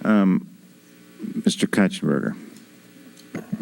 Mr. Katzenberger.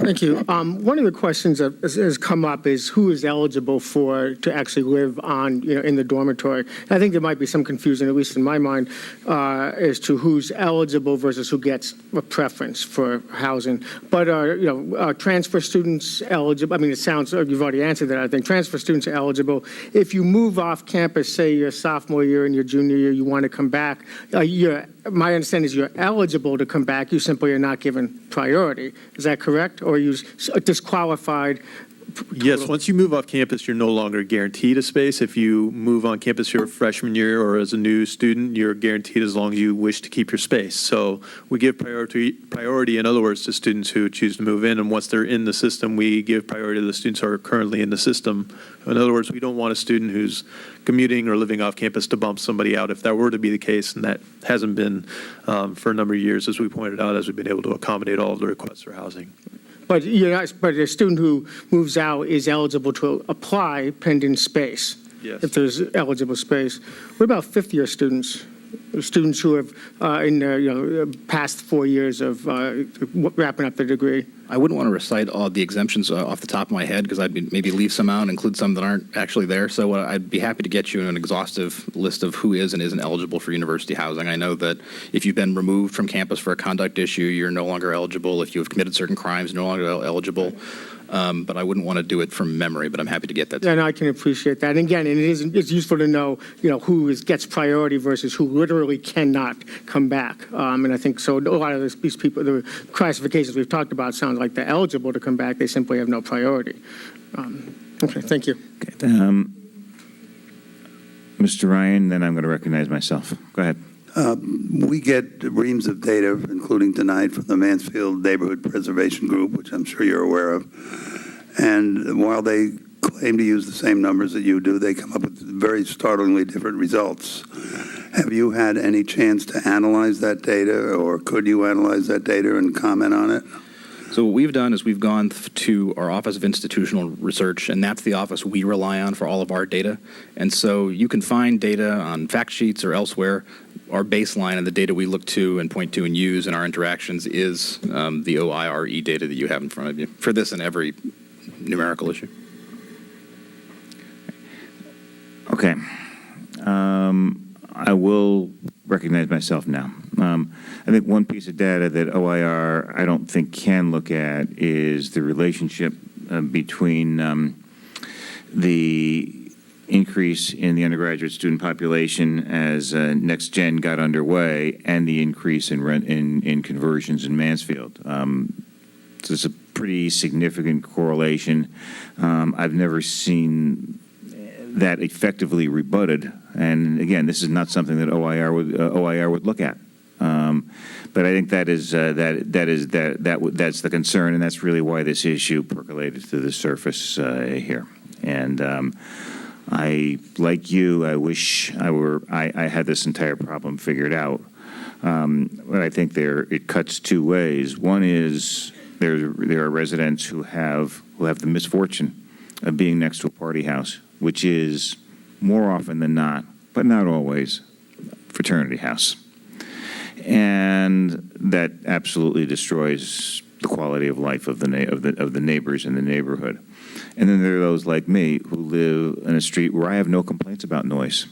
Thank you. One of the questions that has come up is who is eligible to actually live in the dormitory. I think there might be some confusion, at least in my mind, as to who's eligible versus who gets a preference for housing. But transfer students eligible. I mean, it sounds like you've already answered that. I think transfer students are eligible. If you move off campus, say your sophomore year and your junior year, you want to come back. My understanding is you're eligible to come back. You simply are not given priority. Is that correct? Or are you disqualified? Yes, once you move off campus, you're no longer guaranteed a space. If you move on campus your freshman year or as a new student, you're guaranteed as long as you wish to keep your space. So we give priority, in other words, to students who choose to move in. And once they're in the system, we give priority to the students who are currently in the system. In other words, we don't want a student who's commuting or living off campus to bump somebody out if that were to be the case, and that hasn't been for a number of years, as we pointed out, as we've been able to accommodate all of the requests for housing. But a student who moves out is eligible to apply pending space. Yes. If there's eligible space. What about fifth-year students? Students who have in their past 4 years of wrapping up their degree? I wouldn't want to recite all the exemptions off the top of my head because I'd maybe leave some out and include some that aren't actually there. So I'd be happy to get you an exhaustive list of who is and isn't eligible for university housing. I know that if you've been removed from campus for a conduct issue, you're no longer eligible. If you have committed certain crimes, you're no longer eligible. But I wouldn't want to do it from memory, but I'm happy to get that. Yeah, and I can appreciate that. And again, it's useful to know, who gets priority versus who literally cannot come back. And I think so. A lot of these people, the classifications we've talked about, sound like they're eligible to come back. They simply have no priority. Okay, thank you. Okay, Mr. Ryan, then I'm going to recognize myself. Go ahead. We get reams of data, including tonight, from the Mansfield Neighborhood Preservation Group, which I'm sure you're aware of. And while they claim to use the same numbers that you do, they come up with very startlingly different results. Have you had any chance to analyze that data, or could you analyze that data and comment on it? So what we've done is we've gone to our Office of Institutional Research, and that's the office we rely on for all of our data. And so you can find data on fact sheets or elsewhere. Our baseline and the data we look to and point to and use in our interactions is the OIRE data that you have in front of you for this and every numerical issue. Okay. I will recognize myself now. I think one piece of data that OIR I don't think can look at is the relationship between the increase in the undergraduate student population as Next Gen got underway and the increase in conversions in Mansfield. So it's a pretty significant correlation. I've never seen that effectively rebutted. And again, this is not something that OIR would look at. But I think that's the concern, and that's really why this issue percolated to the surface here. And I, like you, I wish I had this entire problem figured out. But I think it cuts two ways. One is there are residents who have the misfortune of being next to a party house, which is more often than not, but not always, fraternity house. And that absolutely destroys the quality of life of the neighbors in the neighborhood. And then there are those like me who live in a street where I have no complaints about noise.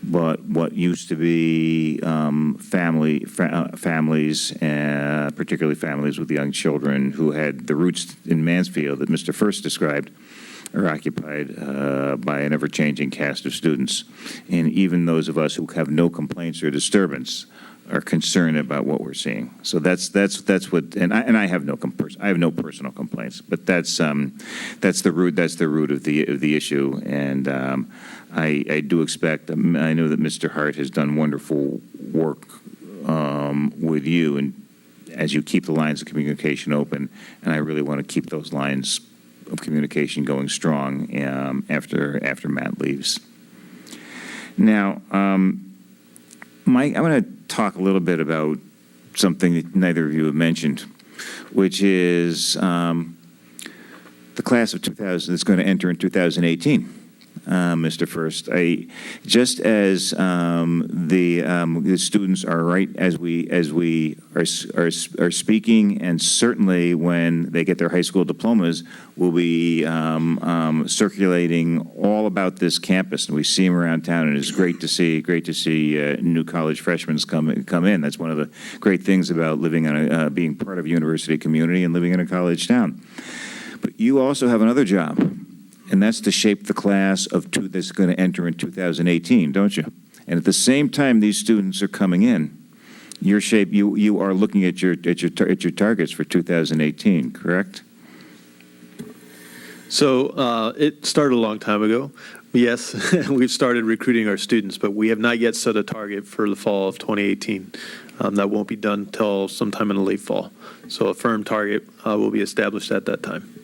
But what used to be families, particularly families with young children who had the roots in Mansfield that Mr. First described, are occupied by an ever-changing cast of students. And even those of us who have no complaints or disturbance are concerned about what we're seeing. So that's what, and I have no personal complaints, but that's the root of the issue. And I do expect. I know that Mr. Hart has done wonderful work with you, and as you keep the lines of communication open, and I really want to keep those lines of communication going strong after Matt leaves. Now, Mike, I want to talk a little bit about something that neither of you have mentioned, which is the class of 2000 that's going to enter in 2018. Mr. First. Just as the students are right as we are speaking, and certainly when they get their high school diplomas, we'll be circulating all about this campus, and we see them around town, and it's great to see new college freshmen come in. That's one of the great things about living on being part of a university community and living in a college town. But you also have another job, and that's to shape the class that's going to enter in 2018, don't you? And at the same time these students are coming in, you are looking at your targets for 2018, correct? So it started a long time ago. Yes, we've started recruiting our students, but we have not yet set a target for the fall of 2018. That won't be done until sometime in the late fall. So a firm target will be established at that time.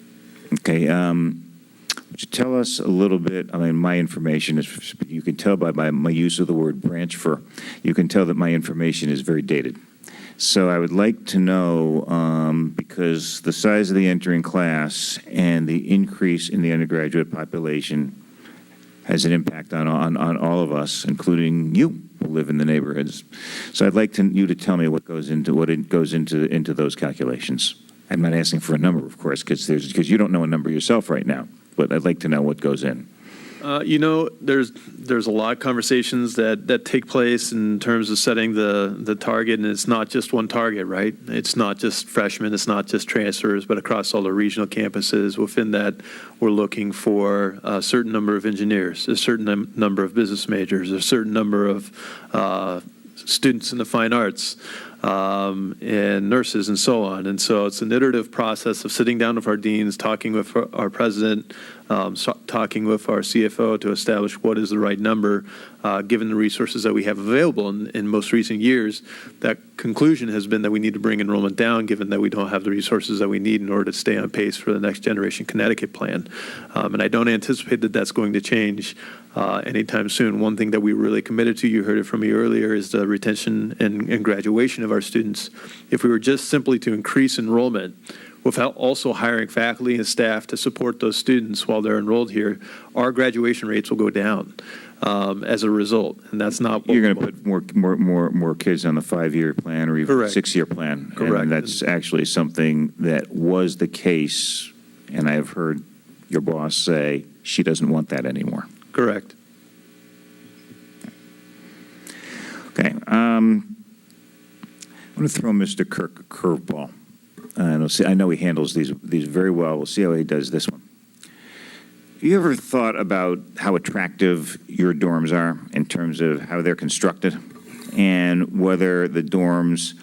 Okay. Would you tell us a little bit? I mean, my information is, you can tell by my use of the word branchfer, you can tell that my information is very dated. So I would like to know, because the size of the entering class and the increase in the undergraduate population has an impact on all of us, including you who live in the neighborhoods. So I'd like you to tell me what goes into those calculations. I'm not asking for a number, of course, because you don't know a number yourself right now. But I'd like to know what goes in. There's a lot of conversations that take place in terms of setting the target, and it's not just one target, right? It's not just freshmen, it's not just transfers, but across all the regional campuses. Within that, we're looking for a certain number of engineers, a certain number of business majors, a certain number of students in the fine arts, and nurses and so on. And so it's an iterative process of sitting down with our deans, talking with our president, talking with our CFO to establish what is the right number, given the resources that we have available. In most recent years, that conclusion has been that we need to bring enrollment down, given that we don't have the resources that we need in order to stay on pace for the Next Generation Connecticut plan. And I don't anticipate that that's going to change anytime soon. One thing that we really committed to, you heard it from me earlier, is the retention and graduation of our students. If we were just simply to increase enrollment without also hiring faculty and staff to support those students while they're enrolled here, our graduation rates will go down as a result, and that's not what you're going to put more kids on the 5-year plan or even 6-year plan. Correct. And that's actually something that was the case, and I've heard your boss say she doesn't want that anymore. Correct. Okay. I'm going to throw Mr. Kirk a curveball. And we'll see. I know he handles these very well. We'll see how he does this one. You ever thought about how attractive your dorms are in terms of how they're constructed, and whether the dorms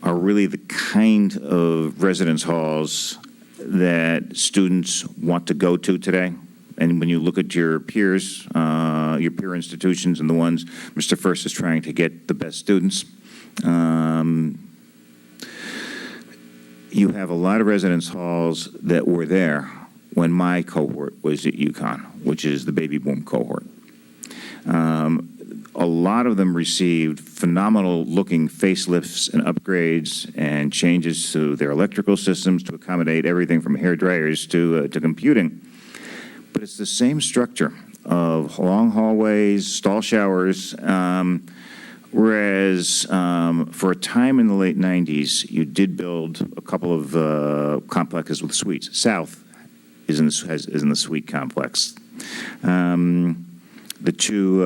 are really the kind of residence halls that students want to go to today? And when you look at your peers, your peer institutions, and the ones Mr. First is trying to get the best students, you have a lot of residence halls that were there when my cohort was at UConn, which is the baby boom cohort. A lot of them received phenomenal-looking facelifts and upgrades and changes to their electrical systems to accommodate everything from hair dryers to computing. But it's the same structure of long hallways, stall showers, whereas for a time in the late 90s, you did build a couple of complexes with suites. South is in the suite complex. The two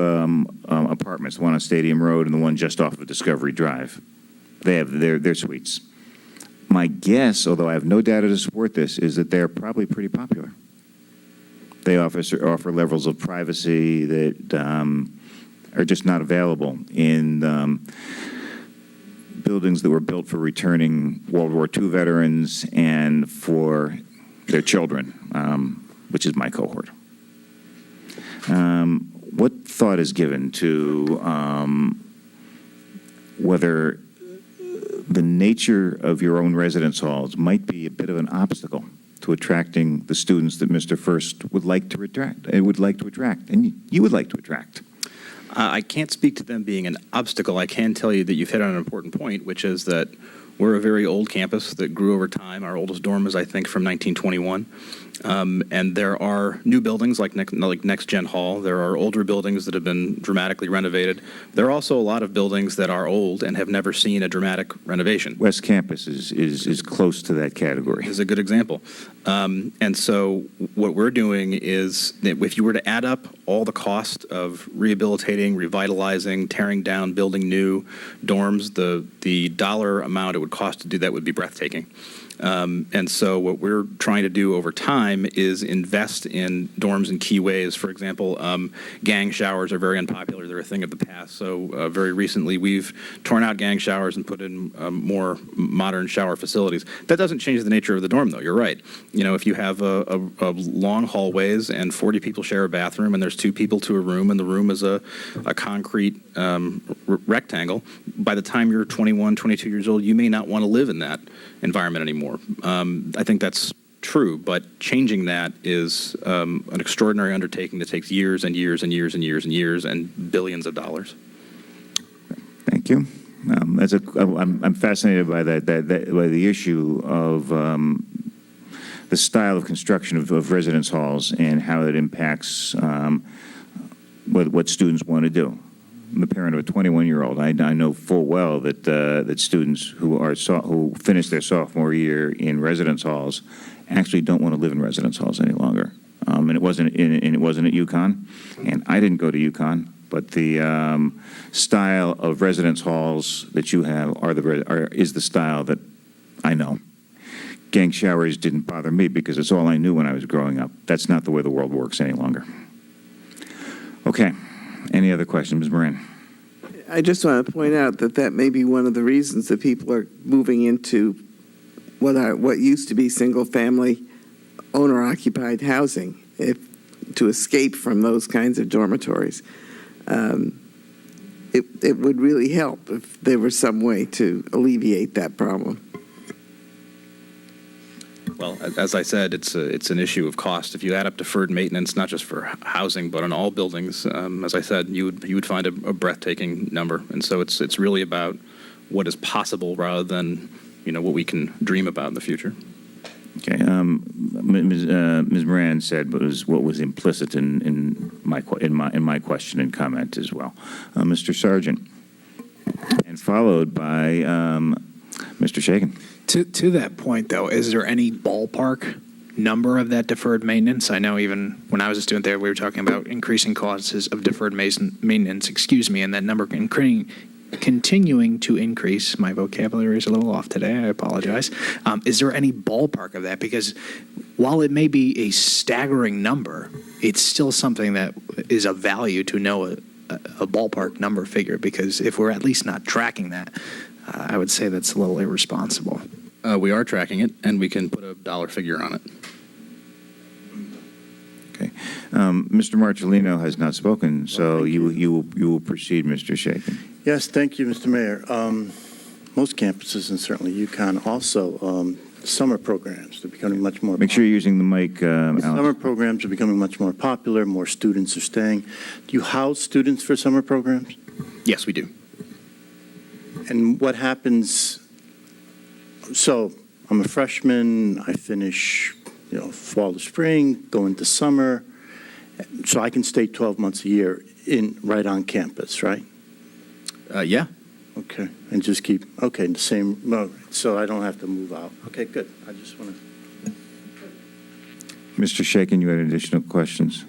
apartments, the one on Stadium Road and the one just off of Discovery Drive, they have their suites. My guess, although I have no data to support this, is that they're probably pretty popular. They offer levels of privacy that are just not available in buildings that were built for returning World War II veterans and for their children, which is my cohort. What thought is given to whether the nature of your own residence halls might be a bit of an obstacle to attracting the students that Mr. First would like to attract, and you would like to attract? I can't speak to them being an obstacle. I can tell you that you've hit on an important point, which is that we're a very old campus that grew over time. Our oldest dorm is, I think, from 1921. And there are new buildings like Next Gen Hall. There are older buildings that have been dramatically renovated. There are also a lot of buildings that are old and have never seen a dramatic renovation. West Campus is close to that category. Is a good example. And so what we're doing is that if you were to add up all the cost of rehabilitating, revitalizing, tearing down, building new dorms, the dollar amount it would cost to do that would be breathtaking. And so what we're trying to do over time is invest in dorms in key ways. For example, gang showers are very unpopular. They're a thing of the past. So very recently, we've torn out gang showers and put in more modern shower facilities. That doesn't change the nature of the dorm, though. You're right. You know, if you have a long hallways and 40 people share a bathroom and there's 2 people to a room and the room is a concrete rectangle, by the time you're 21, 22 years old, you may not want to live in that environment anymore. I think that's true, but changing that is an extraordinary undertaking that takes years and years and years and years and years and billions of dollars. Thank you. I'm fascinated by that by the issue of the style of construction of residence halls and how it impacts what students want to do. I'm the parent of a 21-year-old. I know full well that students who finish their sophomore year in residence halls actually don't want to live in residence halls any longer. And it wasn't at UConn, and I didn't go to UConn. But the style of residence halls that you have is the style that I know. Gang showers didn't bother me because it's all I knew when I was growing up. That's not the way the world works any longer. Okay. Any other questions, Ms. Moran? I just want to point out that may be one of the reasons that people are moving into what used to be single-family owner-occupied housing, to escape from those kinds of dormitories. It would really help if there was some way to alleviate that problem. Well, as I said, it's an issue of cost. If you add up deferred maintenance, not just for housing, but on all buildings, as I said, you would find a breathtaking number. And so it's really about what is possible rather than what we can dream about in the future. Okay. Ms. Moran said what was implicit in my question and comment as well. Mr. Sargent, and followed by Mr. Shagan. To that point, though, is there any ballpark number of that deferred maintenance? I know even when I was a student there, we were talking about increasing costs of deferred maintenance, and that number continuing to increase. My vocabulary is a little off today. I apologize. Is there any ballpark of that? Because while it may be a staggering number, it's still something that is of value to know a ballpark number figure, because if we're at least not tracking that, I would say that's a little irresponsible. We are tracking it, and we can put a dollar figure on it. Okay. Mr. Marcellino has not spoken, so you will proceed, Mr. Shakin. Yes, thank you, Mr. Mayor. Most campuses, and certainly UConn also, summer programs are becoming much more popular. Make sure you're using the mic, Alex. Summer programs are becoming much more popular. More students are staying. Do you house students for summer programs? Yes, we do. And what happens? So I'm a freshman. I finish, fall to spring, go into summer. So I can stay 12 months a year right on campus, right? Yeah. Okay, and just keep, the same, so I don't have to move out. Okay, good. I just want to. Mr. Shakin, you had additional questions?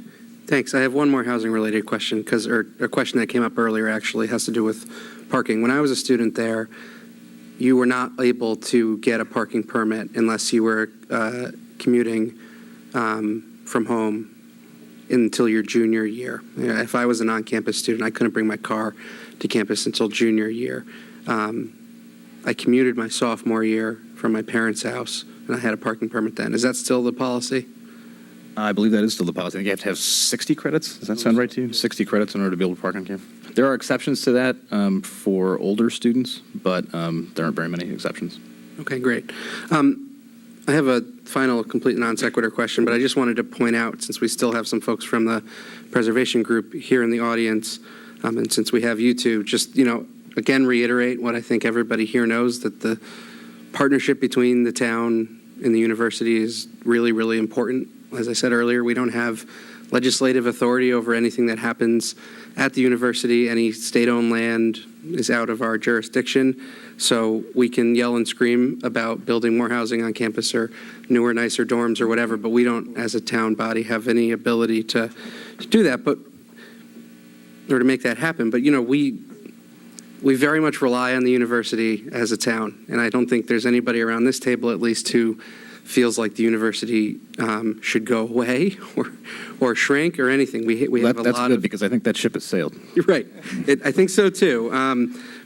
Thanks. I have one more housing-related question, or a question that came up earlier actually has to do with parking. When I was a student there, you were not able to get a parking permit unless you were commuting from home until your junior year. If I was an on-campus student, I couldn't bring my car to campus until junior year. I commuted my sophomore year from my parents' house, and I had a parking permit then. Is that still the policy? I believe that is still the policy. I think you have to have 60 credits. Does that sound right to you? 60 credits in order to be able to park on campus. There are exceptions to that for older students, but there aren't very many exceptions. Okay, great. I have a final complete non sequitur question, but I just wanted to point out, since we still have some folks from the preservation group here in the audience, and since we have you two, just, again, reiterate what I think everybody here knows, that the partnership between the town and the university is really, really important. as I said earlier, we don't have legislative authority over anything that happens at the university. Any state-owned land is out of our jurisdiction. So we can yell and scream about building more housing on campus or newer, nicer dorms or whatever, but we don't, as a town body, have any ability to do that, or to make that happen. But, we very much rely on the university as a town, and I don't think there's anybody around this table, at least, who feels like the university should go away or shrink or anything. We have a That's lot good, of... because I think that ship has sailed. You're right. I think so, too.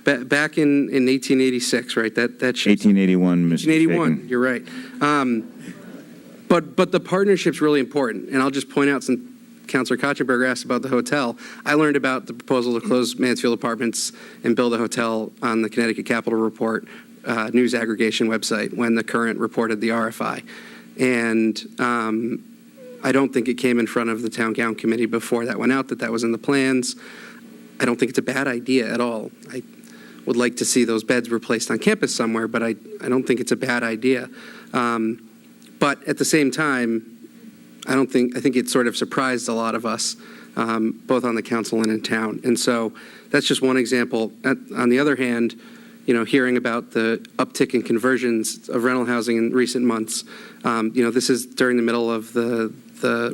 Back in 1886, right, that ship... 1881, Mr. 1881, Fagan. you're right. But the partnership's really important, and I'll just point out, since Councilor Kotchenberger asked about the hotel, I learned about the proposal to close Mansfield Apartments and build a hotel on the Connecticut Capitol Report news aggregation website when the Current reported the RFI. And I don't think it came in front of the Town Gown Committee before that went out, that was in the plans. I don't think it's a bad idea at all. I would like to see those beds replaced on campus somewhere, but I don't think it's a bad idea. But at the same time, I think it sort of surprised a lot of us, both on the council and in town. And so that's just one example. On the other hand, hearing about the uptick in conversions of rental housing in recent months, this is during the middle of the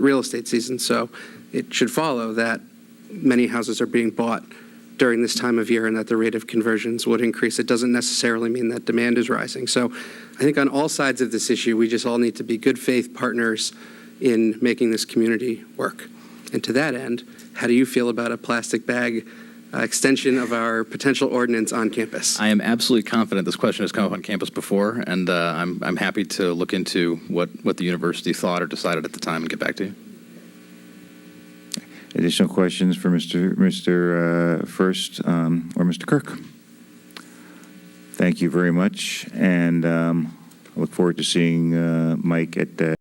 real estate season. So it should follow that many houses are being bought during this time of year and that the rate of conversions would increase. It doesn't necessarily mean that demand is rising. So I think on all sides of this issue, we just all need to be good faith partners in making this community work. And to that end, how do you feel about a plastic bag extension of our potential ordinance on campus? I am absolutely confident this question has come up on campus before, and I'm happy to look into what the university thought or decided at the time and get back to you. Additional questions for Mr. First or Mr. Kirk? Thank you very much, and I look forward to seeing Mike at